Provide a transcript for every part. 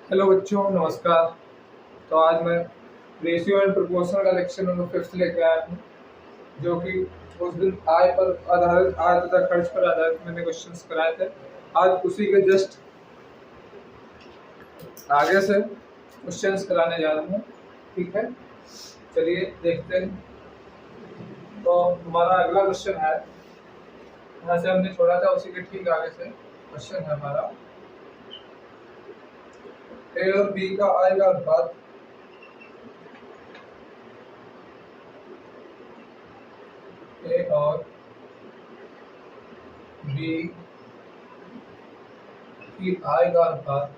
Hello बच्चों, नमस्कार। तो आज मैं रेशियो एंड प्रोपोर्शन का लेक्चर नंबर 5 लेके आया हूँ, जो कि उस दिन आय पर आधारित, आय तथा खर्च पर आधारित मैंने क्वेश्चंस कराए थे। आज उसी के जस्ट आगे से क्वेश्चंस कराने जा रहा हूँ। ठीक है, चलिए देखते हैं। तो हमारा अगला क्वेश्चन है, यहाँ से हमने छोड़ा था उसी के ठीक आगे से क्वेश्चन है हमारा। ए और बी का आय का अनुपात ए और बी की आय का अनुपात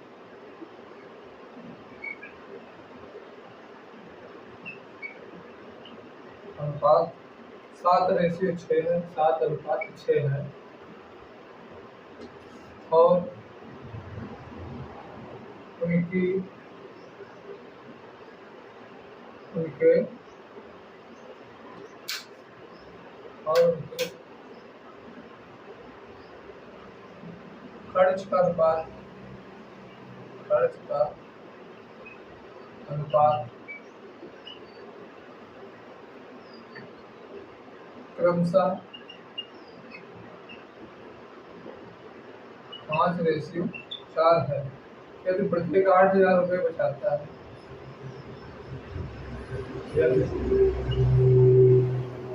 अनुपात 7:6 है, 7:6 है। और उनके खर्च का अनुपात क्रमशः 5:4 है। यदि प्रत्येक 8,000 रुपये बचाता है,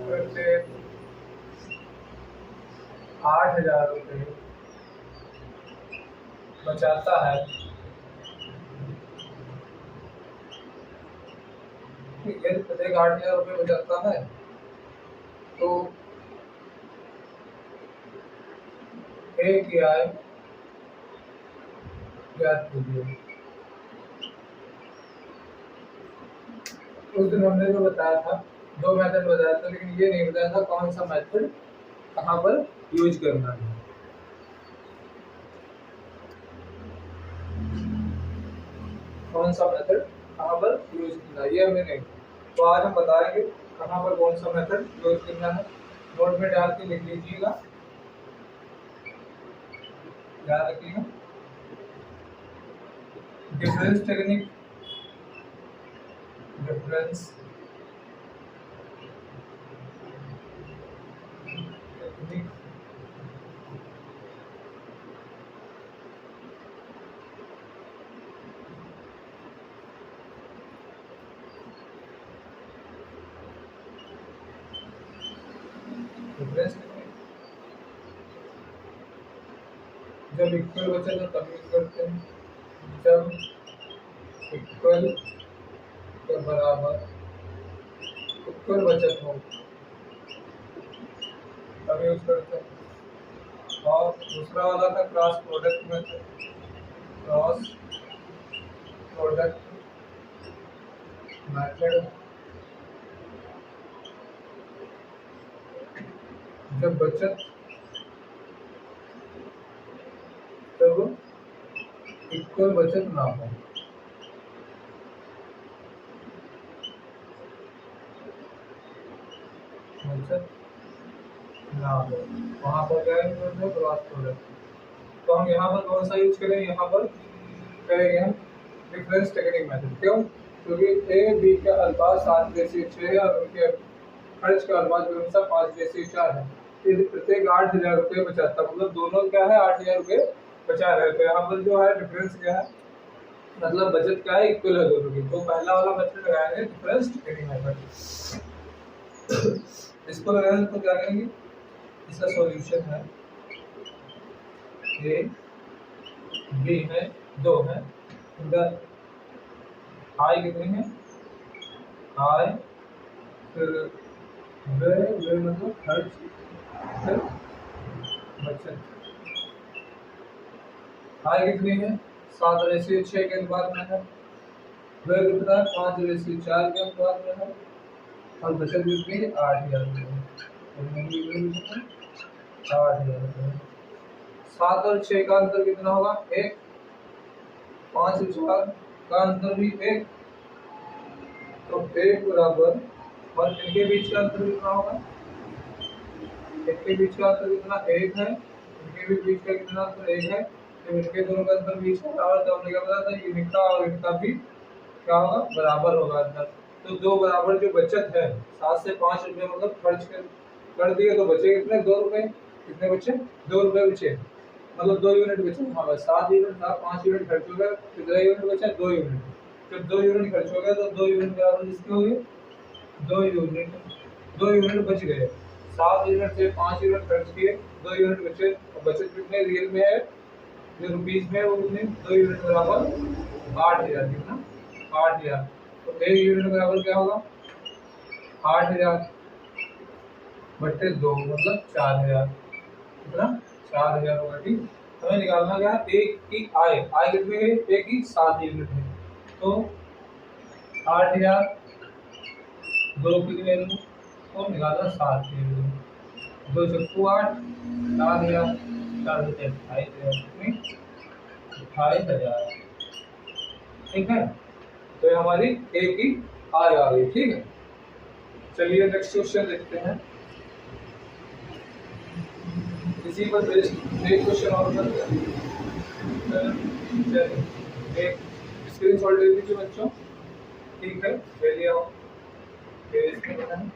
प्रत्येक 8,000 रुपये बचाता है, यदि प्रत्येक 8,000 रुपये बचाता है तो ए की आय ज्ञात कीजिए। उस दिन हमने जो बताया था, 2 मेथड बताया था, लेकिन ये नहीं बताया था कौन सा मेथड कहाँ पर यूज करना है। कौन सा मेथड कहाँ पर यूज करना है ये हमें नहीं। तो आज हम बताएंगे कहाँ पर कौन सा मेथड यूज करना है। नोट में डाल के लिख लीजिएगा, ध्यान रखिएगा। Difference technique, difference technique difference technique जब इक्वल बचे तो तब यूज करते हैं, जब इक्वल के बराबर इक्वल बचत हो तब यूज करते हैं। और दूसरा वाला था cross product method, cross product method जब बचत जब इक्वल बचत ना हो, बचत ना हो, वहाँ पर क्या यूज करते हैं, क्रॉस प्रोडक्ट। तो हम यहाँ पर कौन सा यूज करें, यहाँ पर करेंगे हम डिफरेंस टेक्निक मेथड। क्यों? क्योंकि ए बी का अनुपात 7:6 है और उनके खर्च का अनुपात क्रमशः 5:4 है। यदि प्रत्येक 8,000 रुपये बचाता, मतलब दोनों क्या है, 8,000 रुपये बचा रहे। तो यहाँ पर जो है डिफरेंस क्या है, मतलब बचत क्या है, इक्वल है दोनों की। तो पहला वाला मेथड लगाएंगे डिफरेंस टेक्निक मेथड। इसको लगाने तो क्या करेंगे, इसका सॉल्यूशन है ए बी है, 2 है, इधर आई कितनी है, आई फिर वे मतलब खर्च फिर बचत। आई कितनी है, 7:6 के अनुपात में है। वे कितना है, 5:4 के अनुपात में है। और बचत कितनी है, 8,000 रुपये। 8,000 रुपये। 7 और 6 का अंतर कितना होगा, 1। 5 और 4 का अंतर भी 1, तो 1 बराबर। और इनके बीच का अंतर कितना होगा, इनके बीच का अंतर कितना, 1 है, इनके भी बीच का कितना अंतर 1 है, जब इनके दोनों का अंतर बीच का बराबर तो हमने क्या बताया था इनका और इनका भी क्या होगा बराबर होगा अंतर। तो दो बराबर जो बचत है 7 से 5 रुपये मतलब खर्च कर दिए तो बचे कितने 2 रुपये, कितने बचे 2 रुपये बचे, मतलब 2 यूनिट बचे। हाँ बस 7 यूनिट था, 5 यूनिट खर्च हो गया, कितना यूनिट बचा 2 यूनिट। जब 2 यूनिट खर्च हो गया तो 2 यूनिट बराबर किसके हो गए 2 यूनिट बच गए। 7 यूनिट से 5 यूनिट खर्च किए 2 यूनिट बचे, बचत कितने रियल में है जो रुपीज में वो कितने 2 यूनिट बराबर 8,000 कितना 8,000। तो 1 यूनिट बराबर क्या होगा 8,000 बटे 2 मतलब 4,000, कितना 4,000 होगा। ठीक, हमें निकालना क्या है एक की आय कितनी है एक की 7 यूनिट है, तो 8,000 2 की वैल्यू तो निकालना 7 की वैल्यू, 2 चक्कू 8 4,000 4 बटे 28,000 कितनी 28,000। ठीक है, तो ये हमारी ए की आय आ गई। ठीक है, चलिए नेक्स्ट क्वेश्चन देखते हैं। इसी पर बेस्ड एक क्वेश्चन और करते हैं। चलिए एक स्क्रीनशॉट ले लीजिए बच्चों। ठीक है, ले लिया हो फिर इसमें बताएं।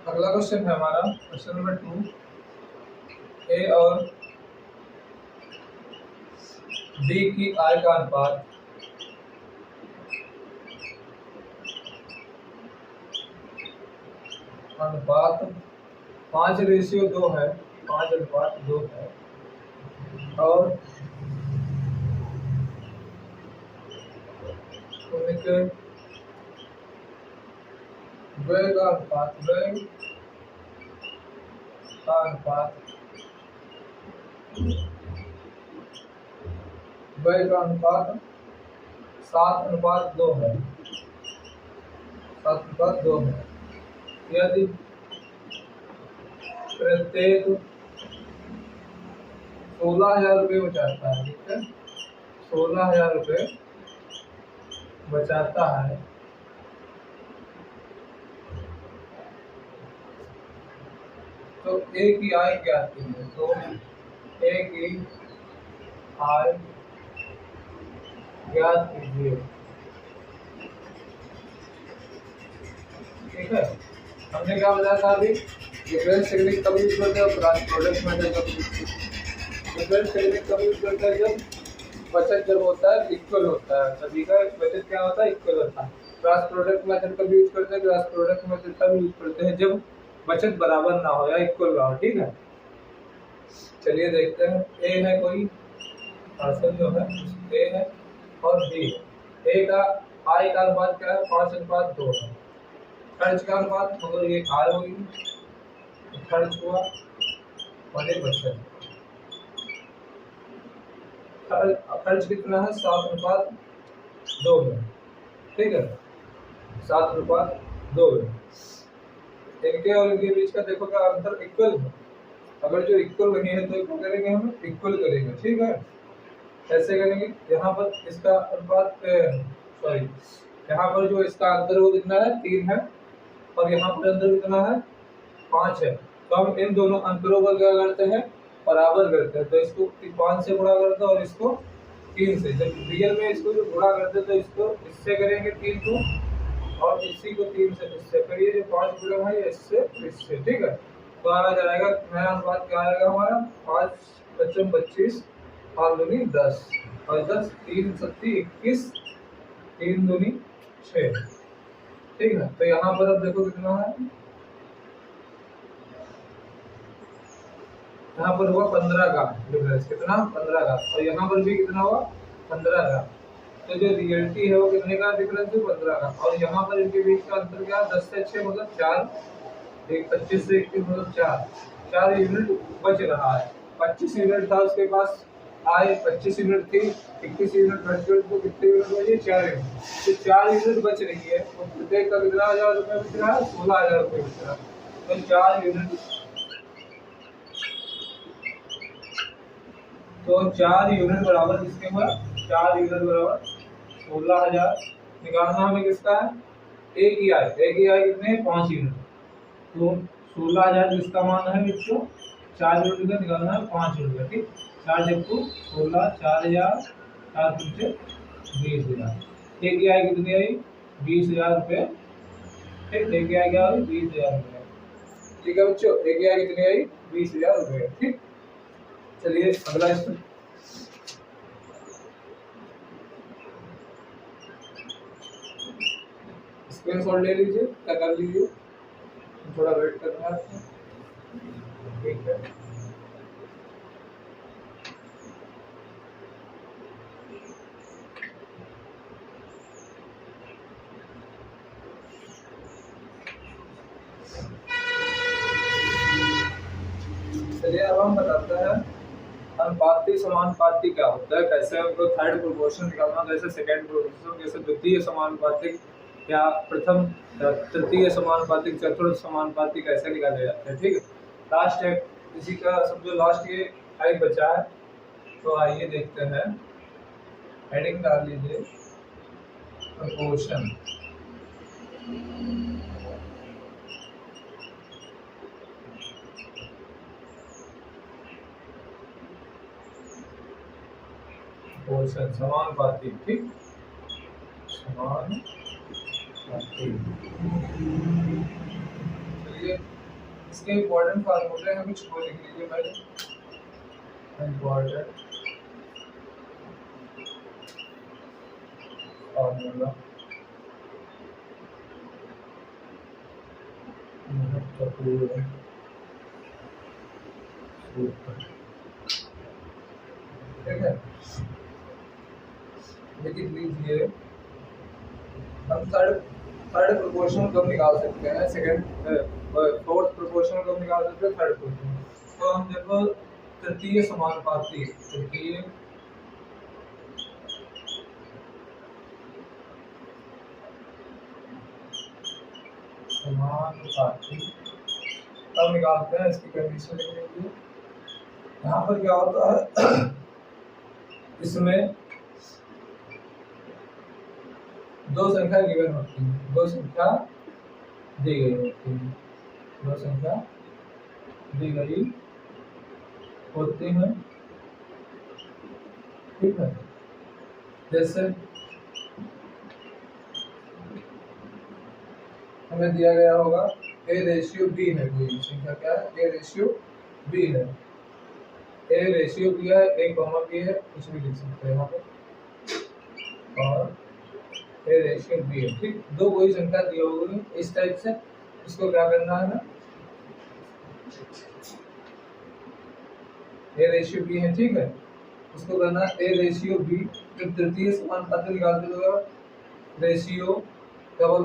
अगला क्वेश्चन है हमारा क्वेश्चन नंबर 2, ए और बी की आय का अनुपात अनुपात 5:2 है, 5:2 है और उनके व्यय का अनुपात 7:2 है, 7:2 है। यदि प्रत्येक 16,000 रुपये बचाता है, ठीक है 16,000 रुपये बचाता है तो ए की आय क्या आती है, तो ए की आय ज्ञात कीजिए। ठीक है, हमने क्या बताया था अभी डिफरेंस टेक्निक कब यूज करते हैं क्रॉस प्रोडक्ट मेथड कब यूज करते हैं। डिफरेंस टेक्निक कब यूज करते हैं जब बचत जब होता है इक्वल होता है, सभी का बचत क्या होता है इक्वल होता है। क्रॉस प्रोडक्ट मेथड कब यूज करते हैं, क्रॉस प्रोडक्ट मेथड तब यूज करते हैं जब बचत बराबर ना हो या इक्वल ना हो। ठीक है, चलिए देखते हैं। ए है कोई पर्सन जो है ए है और बी है। ए का आय का अनुपात क्या है 5:2 है। खर्च का अनुपात मतलब ये आय होगी, खर्च हुआ और ये बचत। खर्च कितना है 7:2 में। ठीक है 7:2 में। इनके और इनके बीच का देखो क्या अंतर इक्वल है। अगर जो इक्वल नहीं है तो क्या करेंगे हम इक्वल करेंगे। ठीक है, कैसे करेंगे, यहाँ पर इसका अनुपात सॉरी यहाँ पर जो इसका अंतर वो कितना है 3 है और यहाँ पर अंतर कितना है 5 है। तो हम इन दोनों अंतरों को क्या करते हैं बराबर करते हैं, तो इसको 5 से गुणा करते हैं और इसको 3 से। जब रियल में इसको जो गुणा करते हैं तो इसको इससे करेंगे 3 को और इसी को 3 से इससे, फिर ये जो 5 गुणा है इससे इससे। ठीक है, तो आ जाएगा नया अनुपात क्या आएगा हमारा 5×25 5 दूनी 10 और 10 3 7 21 3 दूनी 6। ठीक है, तो यहाँ पर अब देखो कितना है, यहाँ पर हुआ 15 का डिफरेंस, कितना 15 का, और यहाँ पर भी कितना हुआ 15 का। तो जो रियलिटी है वो कितने का डिफरेंस है 15 का, और यहाँ पर इनके बीच का अंतर क्या 10 से 6 मतलब 4, 25 से 21 मतलब 4 यूनिट बच रहा है। 25 यूनिट था उसके पास आए, 25 यूनिट थी, 21 यूनिट बच गए तो कितने यूनिट बचे 4 यूनिट। तो 4 यूनिट बच रही है तो प्रत्येक का कितना 1,000 रुपये बच रहा है 16,000 रुपये बच रहा है। तो 4 यूनिट तो 4 यूनिट बराबर किसके हुआ, 4 यूनिट बराबर 16,000 निकालना हमें किसका है, एक ही आई कितने 5 यूनिट, तो 16,000 किसका मान है बच्चों, 4 यूनिट का निकालना है 5 यूनिट का, ठीक। 4 जब 16, 4,000, 4 से 20,000, एक ही आई कितनी आई 20,000 रुपये, ठीक। एक ही आई क्या आई 20,000 रुपये, ठीक है बच्चों, एक ही आई कितनी आई 20,000 रुपये, ठीक। चलिए अगला स्टेप, स्क्रीनशॉट ले लीजिए, क्या कर लीजिए, थोड़ा वेट करना है आपको, ठीक है। चलिए अब हम बताते हैं अनुपाती समानुपाती क्या होता है, कैसे हमको थर्ड प्रोपोर्शन निकालना, कैसे सेकंड प्रोपोर्शन, कैसे द्वितीय समानुपातिक, क्या प्रथम तृतीय समानुपातिक, चतुर्थ समानुपातिक कैसे निकाले जाते हैं, ठीक है। लास्ट है इसी का समझो, लास्ट ये टाइप बचा है, तो आइए देखते हैं, हेडिंग डाल लीजिए प्रोपोर्शन, प्रोपोर्शन समानुपाती, ठीक, समानुपाती। चलिए इसके इम्पोर्टेंट फार्मूले हैं, कुछ वो लिख लीजिए पहले, इम्पोर्टेंट फार्मूला, ठीक है, लिख लीजिए। हम थर्ड प्रोपोर्शन कब निकाल सकते हैं, सेकंड फोर्थ प्रोपोर्शन कब निकाल सकते हैं, थर्ड प्रोपोर्शन, तो हम देखो तृतीय समानुपाती, तृतीय समानुपाती तब निकालते हैं, इसकी कंडीशन लिख लीजिए। यहाँ पर क्या होता है इसमें दो संख्या गिवन होती है, दो संख्या दी गई होती है, दो संख्या दी गई होती है, ठीक है। जैसे हमें दिया गया होगा a रेशियो b है, कोई संख्या क्या है, a रेशियो b है, a रेशियो b है, a कॉमा b है, कुछ भी लिख सकते हैं यहाँ पे, और a रेशियो b है, ठीक। दो कोई संख्या दी होगी इस टाइप से, इसको क्या करना है ना, a रेशियो b है, ठीक है, उसको करना है a रेशियो b, जब तृतीय समानुपाती निकालते हो ratio double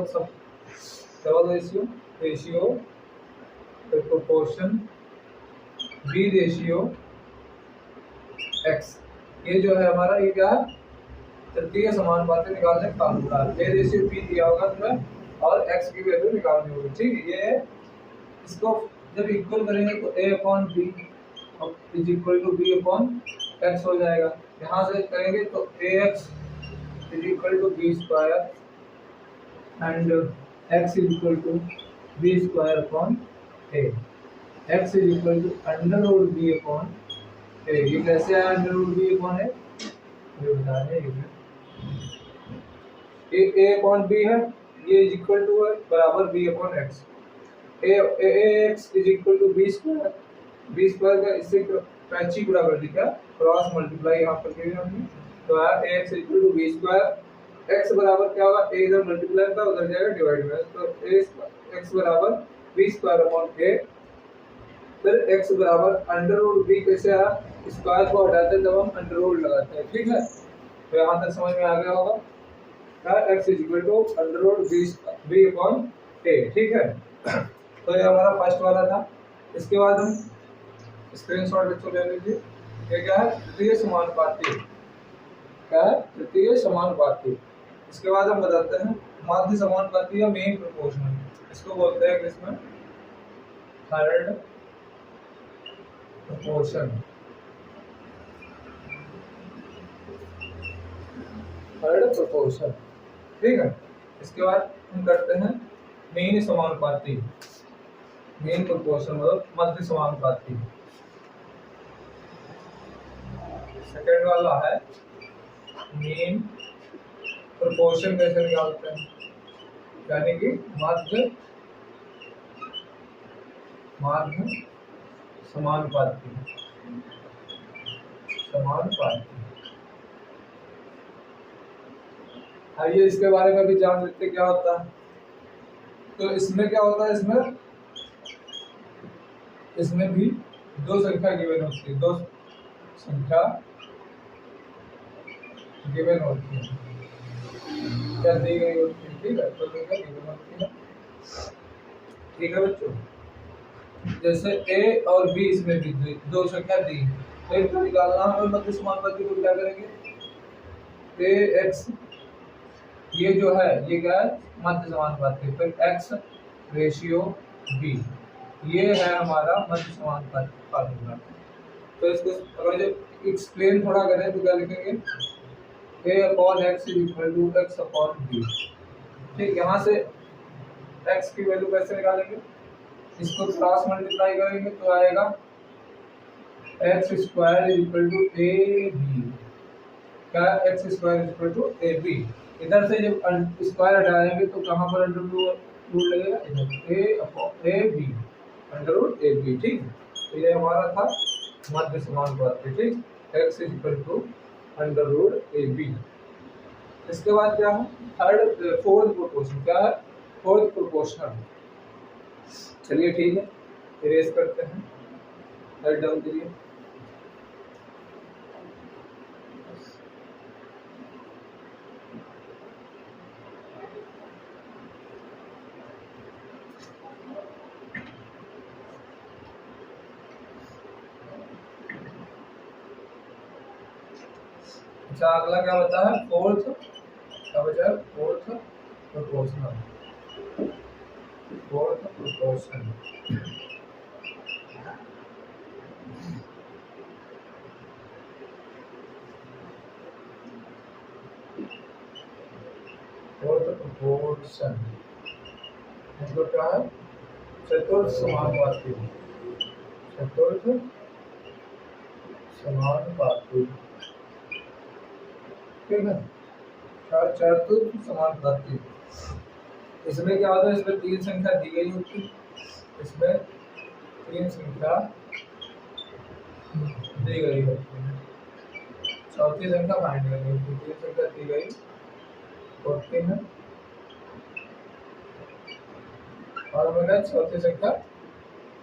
ratio proportion b ratio x, ये जो है हमारा, ये क्या है तृतीय समानुपाती निकालने का फार्मूला है। a रेशियो b दिया होगा तुम्हें और x की वैल्यू निकालनी होगी, ठीक है। ये इसको जब इक्वल करेंगे तो a upon b is equal to b upon x हो जाएगा। यहाँ से करेंगे तो ax is equal to b square and x is equal to b square upon a, x is equal to under root b upon a। ये कैसे आया under root b upon a, ये बता रहे हैं, a अपॉन b है, ये is equal to है बराबर b upon x, ax is equal to b square का इससे पैंची गुणा कर दी, क्या क्रॉस मल्टीप्लाई यहाँ पर किया हमने, तो आया ax equal to b square, x बराबर क्या होगा, a इधर मल्टीप्लाई का उधर जाएगा डिवाइड में, तो x बराबर b स्क्वायर अपॉन a, फिर x बराबर अंडर रूट b, कैसे आया स्क्वायर को हटाते हैं जब हम अंडर रूट लगाते हैं, ठीक है। तो यहाँ तक समझ में आ गया होगा, क्या x is equal to under root b upon a, ठीक है। तो ये हमारा फर्स्ट वाला था। इसके बाद हम स्क्रीनशॉट बच्चों ले लीजिए, ये क्या है तृतीय समानुपाती, क्या है तृतीय समानुपाती। इसके बाद हम बताते हैं माध्य समानुपाती या मेन प्रोपोर्शनल, इसको बोलते हैं किसमें थर्ड प्रोपोर्शन, थर्ड प्रोपोर्शन। ठीक है, इसके बाद हम करते हैं मीन समानुपाती। मीन प्रोपोर्शन मतलब मध्य समानुपाती। सेकेंड वाला है मीन प्रोपोर्शन कैसे निकालते हैं, यानी कि मध्य समानुपाती। आइए इसके बारे में भी जान लेते क्या होता है। तो इसमें क्या होता है, इसमें भी दो संख्या गिवन होती है, दो संख्या गिवन होती है, क्या दी गई होती है। ठीक है, दो संख्या गिवन होती है। ठीक है बच्चों, जैसे a और b इसमें भी दो संख्या दी, तो इनको निकालना हमें मध्य समानुपाती को क्या करेंगे, ax ये जो है ये क्या है मध्य समानुपाती, फिर x रेशियो b ये है हमारा मध्य समानुपाती फार्मूला। तो इसको अगर जो एक्सप्लेन थोड़ा करें तो क्या लिखेंगे, a/x = x/b। ठीक, यहाँ से x की वैल्यू कैसे निकालेंगे, इसको क्रॉस मल्टीप्लाई करेंगे तो आएगा x² = ab। क्या x² = ab। इधर से जब स्क्वायर हटाएंगे तो कहाँ पर अंडर रूट लगेगा, इधर a/ab √ab। ठीक, तो ये हमारा था मध्य समानुपाती। ठीक, x √ab। इसके बाद क्या है फोर्थ प्रोपोर्शन। क्या है फोर्थ प्रोपोर्शनल। चलिए ठीक है, इरेज करते हैं, राइट डाउन करिए। अच्छा, अगला क्या बता है, फोर्थ क्या बचा है, फोर्थ प्रोपोर्शनल। फोर्थ प्रोपोर्शन मतलब क्या है, चतुर्थ समानुपाती। चतुर्थ समानुपाती, ठीक है, चतुर्थ समानुपाती। इसमें क्या होता है, इसमें तीन संख्या दी गई होती है, इसमें तीन संख्या दी गई होती है, चौथी संख्या फाइंड करनी होती है। तीन संख्या दी गई होती है और हमें चौथी संख्या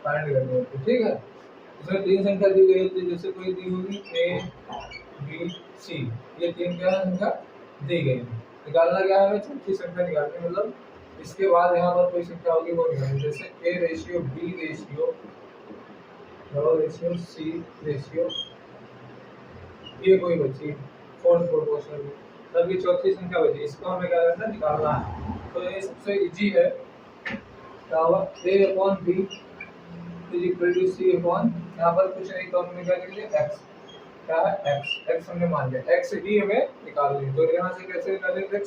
फाइंड करनी होती है। ठीक है, इसमें तीन संख्या दी गई होती है, जैसे कोई दी होगी a b c, ये तीन क्या संख्या दी गई, निकालना क्या है हमें, चौथी संख्या निकालनी। मतलब इसके बाद यहाँ पर कोई संख्या होगी वो निकालनी, जैसे a/b रेशियो c रेशियो ये कोई बची फोर्थ प्रोपोर्शनल में, तब ये चौथी संख्या बची, इसको हमें क्या करना है, निकालना है। तो ये सबसे इजी है, क्या होगा a/b = c अपॉन, यहाँ पर कुछ नहीं तो हमने क्या लिख लिया x। क्या है x हमने मान लिया, x ही हमें निकालनी है। तो यहाँ से कैसे निकालेंगे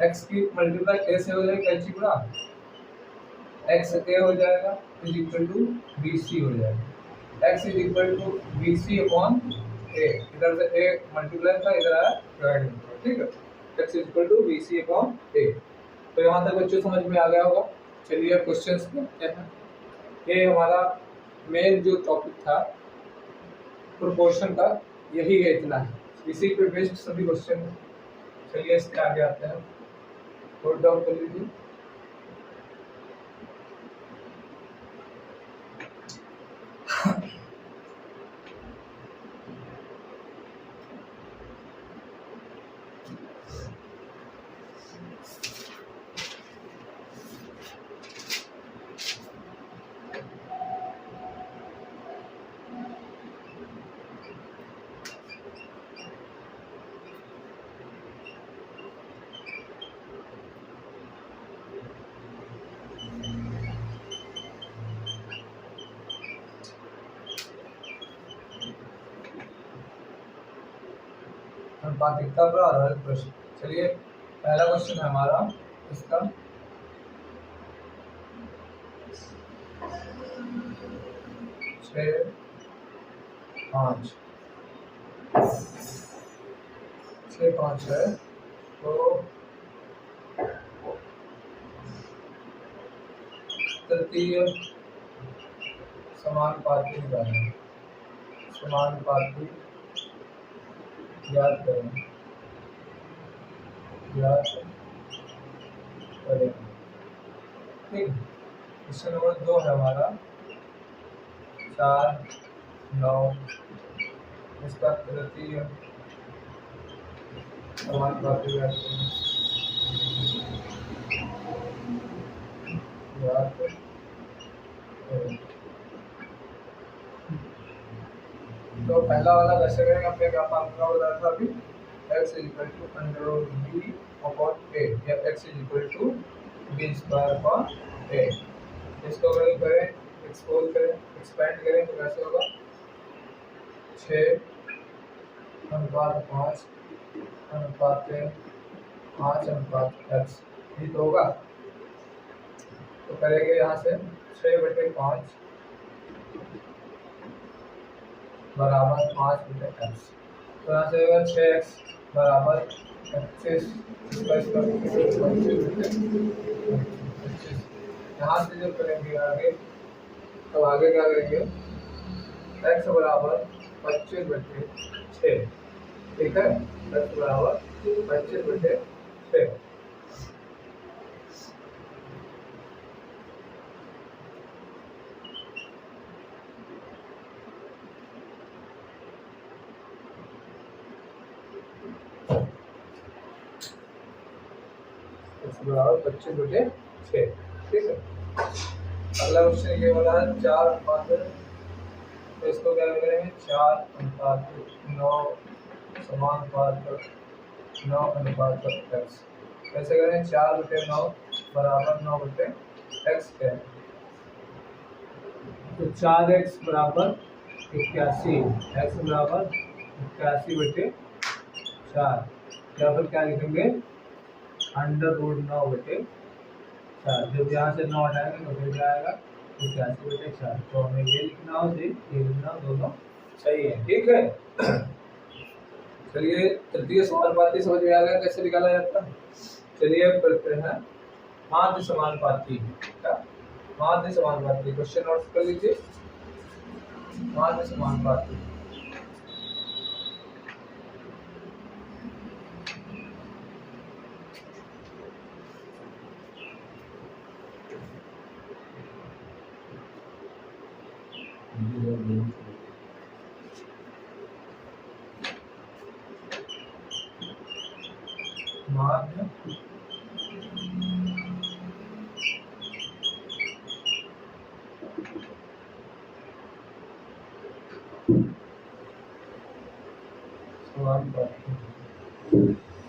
x की मल्टीप्लाई कैसे हो जाएगा, कैची पूरा x a हो जाएगा = bc हो जाएगा, x = bc अपॉन a, इधर से a मल्टीप्लाई था, इधर आया डिवाइड। ठीक है, x = bc अपॉन a। तो यहाँ तक बच्चों समझ में आ गया होगा। चलिए अब क्वेश्चंस करते हैं। ये हमारा मेन जो टॉपिक था प्रोपोर्शन का, यही है, इतना है, इसी पे बेस्ड सभी क्वेश्चन है। चलिए इसके आगे आते हैं, नोट डाउन कर लीजिए। अनुपातिकता पर आधारित प्रश्न। चलिए पहला क्वेश्चन है हमारा इसका, छः पाँच है तो तृतीय समानुपाती निकालें, समानुपाती याद करें, ठीक। क्वेश्चन नंबर 2 है हमारा 4 9, इसका तृतीय समानुपाती याद करें। तो पहला वाला कैसे करेंगे, हमने क्या फार्मूला बताया था अभी, x equal to under root b upon a या x equal to b square upon a। इसको अगर करें, एक्सपोज करें, एक्सपेंड करें तो कैसे होगा, 6 अनुपात 5 अनुपात 5 अनुपात x, ये तो होगा। तो करेंगे यहाँ से 6/5 बराबर 5/x, तो यहाँ से होगा 6x बराबर 25, यहाँ से जब करेंगे आगे, तो आगे क्या करेंगे, x बराबर 25/6, ठीक है, x बराबर 25/6। बराबर 25/6, ठीक है। अगला क्वेश्चन ये वाला है 4 अनुपात, तो इसको क्या करेंगे, 4 अनुपात 9 समानुपात 9 अनुपात x, कैसे करें, 4/9 बराबर 9/x है, तो 4x बराबर 81, x बराबर 81/4, या फिर क्या लिखेंगे, अंडर रूट 9/4, जब यहाँ से 9 हटाएंगे तो फिर जाएगा 81/4, तो हमें ये लिखना हो, ये लिखना, दोनों सही है, ठीक है। चलिए तृतीय समानुपाती समझ में आ गया कैसे निकाला जाता है। चलिए करते हैं माध्य समानुपाती, क्या माध्य समानुपाती, क्वेश्चन नोट कर लीजिए, माध्य समानुपाती। माध्य समानुपाती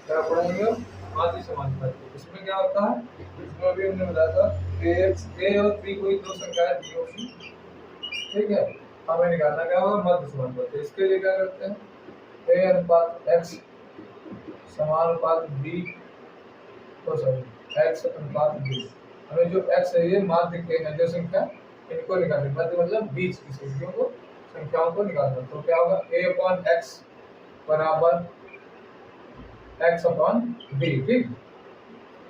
क्या पढ़ेंगे, माध्य समानुपाती। इसमें क्या होता है, इसमें अभी हमने बताया था a और b कोई दो संख्याएं दी होगी, ठीक है, हमें निकालना क्या होगा, मध्य समानुपाती। इसके लिए क्या करते हैं, a अनुपात x समानुपात b, तो सॉरी x अनुपात b, हमें जो x है ये माध्य के हैं जो संख्या, इनको निकालना, मध्य मतलब बीच की संख्याओं को निकालना। तो क्या होगा, a/x बराबर x/b, ठीक,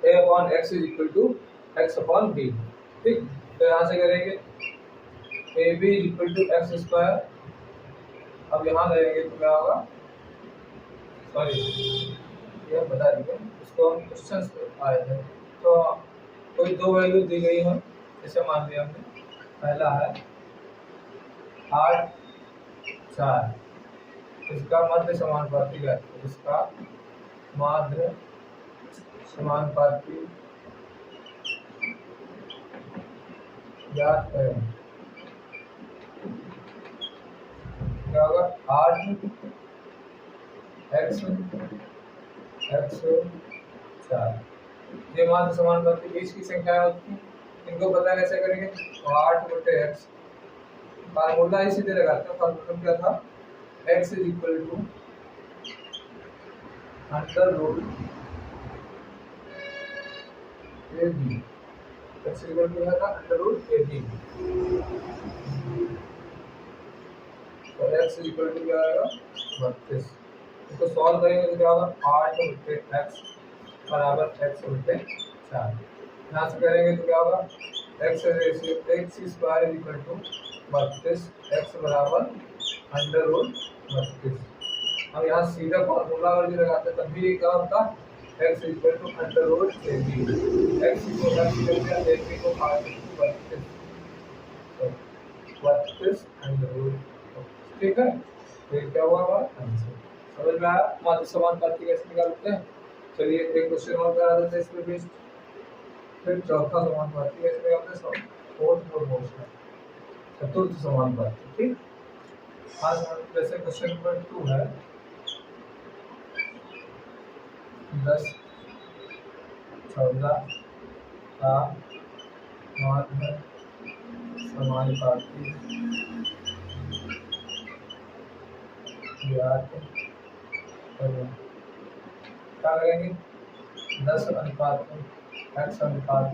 a/x is equal to x/b, ठीक। तो यहाँ से करेंगे ab is equal to x², अब यहाँ करेंगे तो क्या होगा, सॉरी ये बता दीजिए, इसको हम क्वेश्चन आए थे, तो कोई दो वैल्यू दी गई है, जैसे मान लिया हमने, पहला है 8 4, इसका मध्य समानुपाती है, इसका माध्य समानुपाती याद करें, क्या होगा, 8 x 4, ये माध्य समानुपाती बीच की संख्या होती है, इनको पता कैसे करेंगे, तो 8/x, फार्मूला इसी तरह लगाते हैं, फार्मूला क्या था, x is equal to under root A B, X equal to है अंडर रूट ए बी, तो एक्स इक्वल टू क्या आएगा 32। इसको सॉल्व करेंगे तो क्या होगा 8 बटे एक्स बराबर एक्स बटे 4। यहाँ से करेंगे तो क्या होगा X ratio X square equal to 32, X बराबर अंडर रूट 32। हम यहाँ सीधा फॉर्मूला अगर भी लगाते तब भी क्या होता X equal to under root A B, X को ए बी को 32 अंडर रूट, ठीक है। फिर क्या हुआ हमारा आंसर, समझ में आया माध्य समानुपाती कैसे निकालते हैं। चलिए एक क्वेश्चन और करा देते हैं इसमें बेस्ड, फिर चौथा समानुपाती कैसे निकालते हैं, फोर्थ प्रोपोर्शनल, चतुर्थ समानुपाती, ठीक। आज जैसे क्वेश्चन नंबर 2 है 10 14 का माध्य समानुपाती ज्ञात करें। क्या करेंगे 10 अनुपात एक्स अनुपात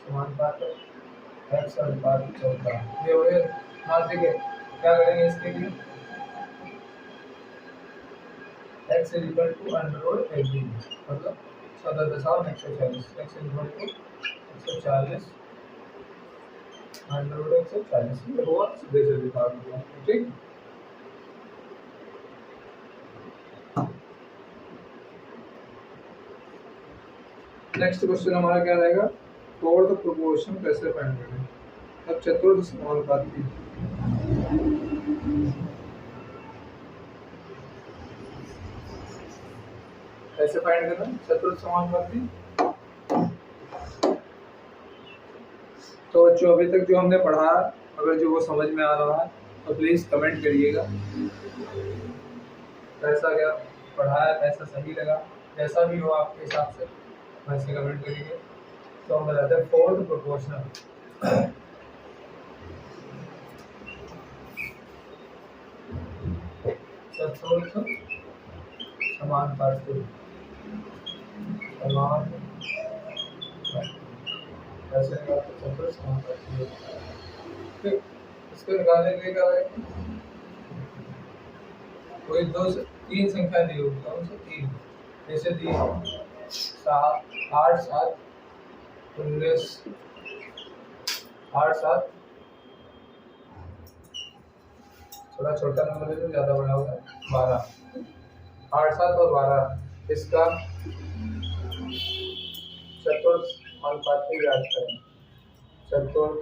समानुपात एक्स अनुपात 14, ये हो गए माध्य के। क्या करेंगे इसके लिए X is equal to under root A B, मतलब 14.140, X is equal to 140 under root 140, ये हुआ सीधे से दिखा दिया, ठीक। नेक्स्ट क्वेश्चन हमारा क्या रहेगा, फोर्थ प्रोपोर्शन कैसे फाइंड करें। अब चतुर्थ समानुपाती, कैसे फाइंड करना चतुर्थ समानुपाती। तो बच्चों अभी तक जो हमने पढ़ा, अगर जो वो समझ में आ रहा है तो प्लीज कमेंट करिएगा, कैसा क्या पढ़ाया, कैसा सही लगा, जैसा भी हो आपके हिसाब से वैसे कमेंट करिए। तो हम बताते हैं फोर्थ प्रोपोर्शनल, चतुर्थ समानुपाती, कैसे चतुर्थ समानुपाती, ठीक। इसको निकालने के लिए क्या करेंगे, कोई 2-3 संख्या दी होगी, कौन सी 3, जैसे दी 7 8 7 19 8 7, थोड़ा छोटा नंबर है तो ज्यादा बड़ा होगा 12, 8 7 और 12, इसका चतुर्थ समानुपाती ज्ञात करें। चतुर्थ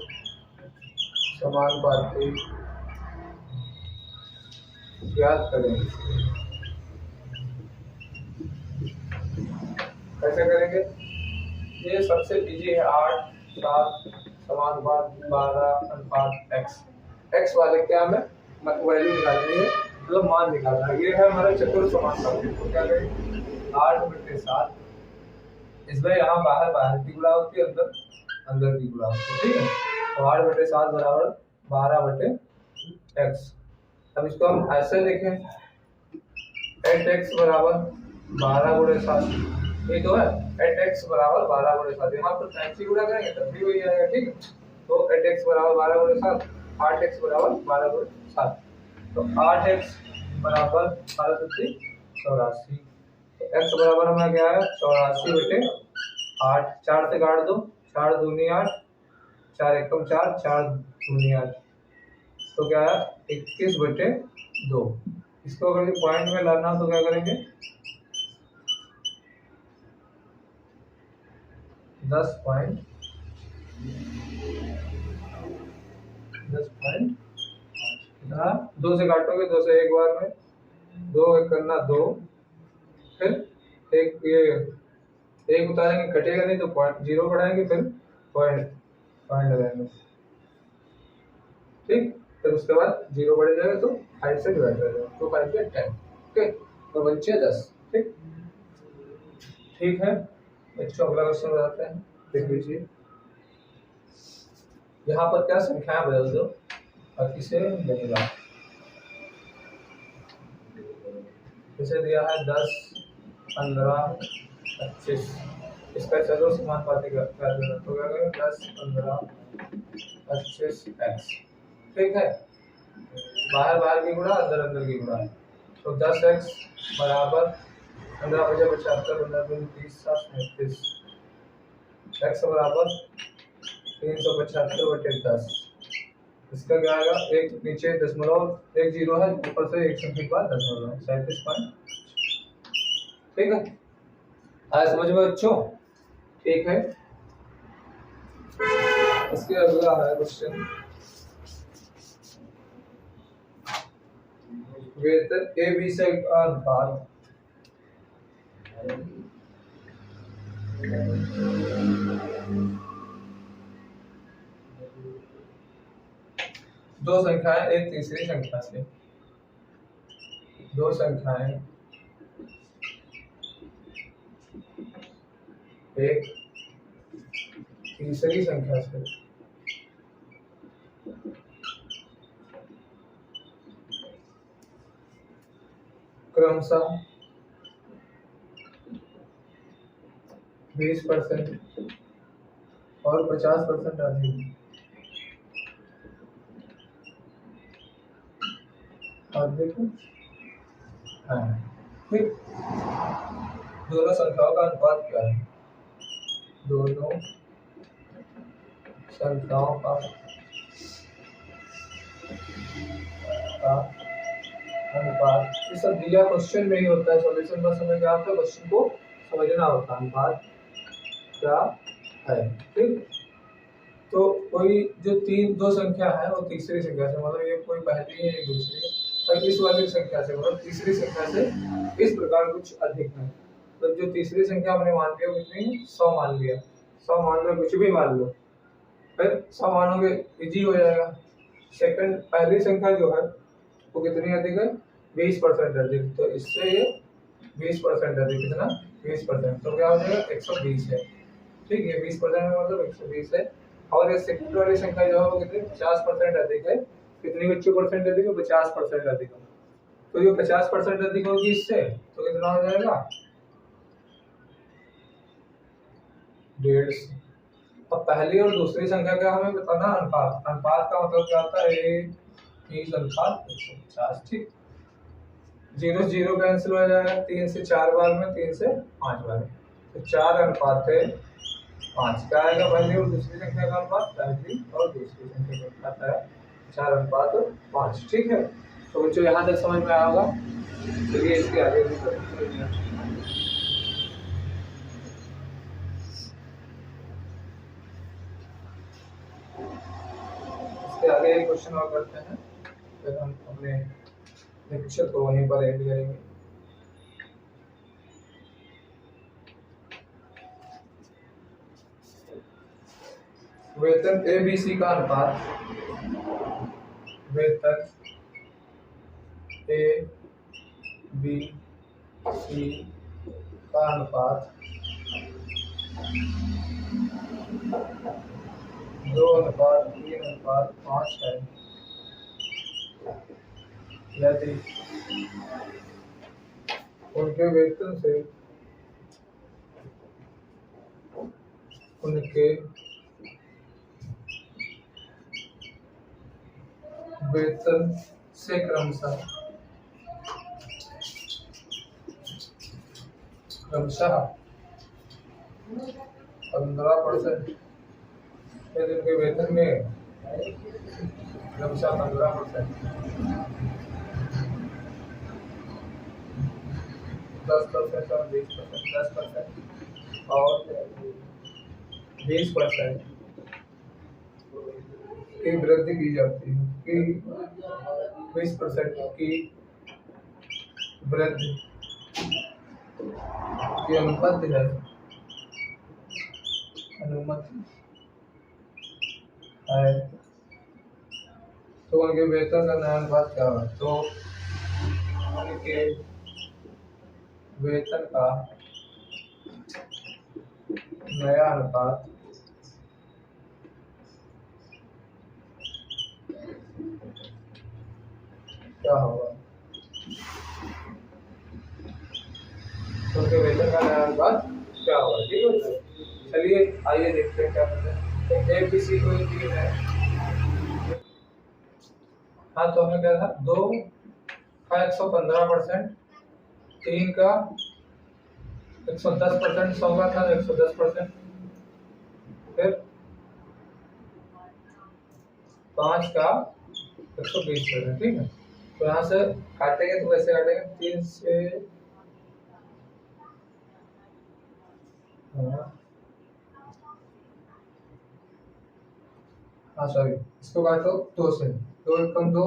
समानुपाती ज्ञात करें, कैसे करेंगे, ये सबसे इजी है। 8 7 समानुपात 12 अनुपात एक्स, एक्स वाले क्या हमें वैल्यू निकालनी है, मतलब मान निकालना है। ये है हमारा चतुर्थ समानुपाती। तो क्या करेंगे 8 बटे 7, इसमें यहाँ बाहर बाहर की गुणा होती है, अंदर अंदर की गुणा होती है, ठीक है। तो 8 बटे 7 बराबर 12 बटे एक्स। अब इसको हम ऐसे देखें 8x बराबर 12 गुणे 7, ये तो है 8x बराबर 12 गुणे 7, यहाँ पर फैंसी गुणा करेंगे तब भी वही आएगा, ठीक है। तो 8x बराबर 12 गुणे 7, 8x बराबर 12 गुणे 7, तो 8x बराबर 84। तो x बराबर हमारा क्या है 84 बटे 8, 4 से काट दो, 4 दूनी 8, 4 एकम 4, 4 दूनी 8, तो क्या है 21 बटे 2। इसको अगर पॉइंट में लाना हो तो क्या करेंगे 10 पॉइंट 10 2 से काटोगे, 2 से एक बार में 2 करना 2, फिर एक ये एक उतारेंगे कटेगा नहीं तो पॉइंट 0 बढ़ाएंगे, फिर पॉइंट लगाएंगे, ठीक। फिर उसके बाद 0 बढ़ जाएगा तो 5 से डिवाइड कर देगा, तो 5 से 10, ओके। तो बच्चे 10, ठीक है। बच्चों अगला क्वेश्चन बताते हैं, देख लीजिए। यहाँ पर क्या संख्याएं बदल दो और इसे बदला, इसे दिया है 10 15, 25, इसका चलो समानुपाती कर देना तो क्या करेंगे 10, 15, 25 x। ठीक है, बाहर बाहर की गुणा अंदर अंदर की गुणा है तो 10x बराबर 15 बजे 75, 15 बजे 30, 7 37, x बराबर 375/10। इसका क्या आएगा, एक नीचे दशमलव एक जीरो है, ऊपर से एक संख्या के बाद दशमलव 37 ठीक है। आया समझ में बच्चों? ठीक है, इसके अगला है क्वेश्चन, वेतन ए बी से का अनुपात दो संख्याएं एक तीसरी संख्या से, दो संख्याएं एक तीसरी संख्या से क्रमशः 20% और 50% अधिक है। ठीक, दोनों संख्याओं का अनुपात क्या है? दोनों संख्याओं का अनुपात, ये सब दिया क्वेश्चन में ही होता है, सॉल्यूशन बस हमें क्या होता है, क्वेश्चन को समझना होता है। अनुपात क्या है? ठीक, तो कोई जो दो संख्या है वो तीसरी संख्या से, मतलब ये कोई पहली है ये दूसरी है, और इस वाली संख्या से मतलब तीसरी संख्या से इस प्रकार कुछ अधिक है, तो जो तीसरी संख्या हमने मान लिया कितनी, 100 मान लिया, 100 मान लो, कुछ भी मान लो, फिर 100 मानोगे इजी हो जाएगा। सेकंड पहली संख्या जो है वो कितनी अधिक है, 20% अधिक, तो इससे ये 20% अधिक, कितना 20%, तो क्या हो जाएगा 120 है। ठीक है, 20% मतलब 120 है। और ये सेकंड वाली संख्या जो है वो कितनी 50% अधिक है, कितनी बच्चों परसेंट अधिक है, 50% अधिक है, तो ये 50% अधिक होगी इससे, तो कितना हो जाएगा 150। अब पहली और दूसरी संख्या का हमें बताना अनुपात, अनुपात का मतलब क्या होता है, 30 अनुपात 150। ठीक, 0 0 कैंसिल हो जाएगा, 3 से 4 बार में, 3 से 5 बार में, तो 4 अनुपात है 5 क्या आएगा, पहली और दूसरी संख्या का अनुपात, पहली और दूसरी संख्या का अनुपात है 4 अनुपात 5। ठीक है, तो बच्चों यहाँ तक समझ में आया होगा। चलिए इसके आगे भी करते हैं। इसके आगे एक क्वेश्चन और करते हैं, फिर हम अपने लेक्चर को वहीं पर एंड करेंगे। वेतन ए बी सी का अनुपात, वेतन ए बी सी का अनुपात 2:3:5 है, यदि उनके वेतन से उनके वेतन से क्रमशः 15%, यदि उनके वेतन में क्रमशः 15%, 10% और 20%, 10% और 20% की वृद्धि की जाती है, कि 20% की वृद्धि की अनुमति है, अनुमति है, तो उनके वेतन का नया अनुपात क्या है, तो उनके वेतन का नया अनुपात क्या होगा, तो उनके के बाद क्या होगा। ठीक है बच्चों, चलिए आइए देखते हैं क्या करते हैं। ए बी सी कोई टीम है। हाँ तो हमें क्या था, 2 का 115%, 3 का 110%, 100 का था 110%, फिर 5 का 120%। ठीक है, तो यहाँ से काटेंगे तो कैसे काटेंगे, 3 से हाँ सॉरी, इसको काटो 2 से, 2 एकम 2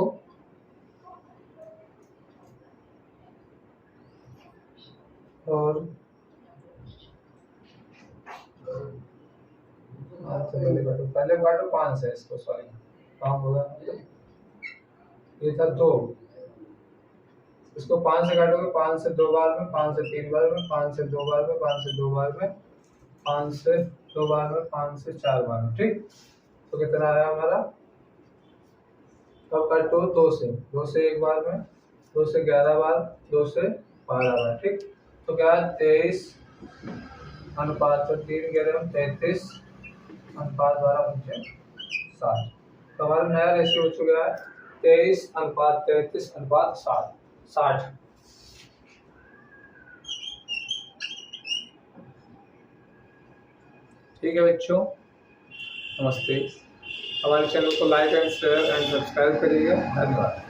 और पहले काटो 5 से इसको, सॉरी काम होगा, ये था 2, इसको 5 से काटोगे, 5 से 2 बार में, 5 से 3 बार में, 5 से 2 बार में, 5 से 2 बार में, 5 से 2 बार में, 5 से 4 बार में। ठीक, तो कितना आया हमारा, अब काटो 2 से, 2 से 1 बार में, 2 से 11 बार, 2 से 12 बार। ठीक, तो क्या 23 अनुपात 3 11 33 अनुपात 12 60। तो हमारा नया रेशियो हो चुका है 23 अनुपात 33 अनुपात 60। ठीक है बच्चों, नमस्ते। हमारे चैनल को like and share and subscribe करिएगा। धन्यवाद।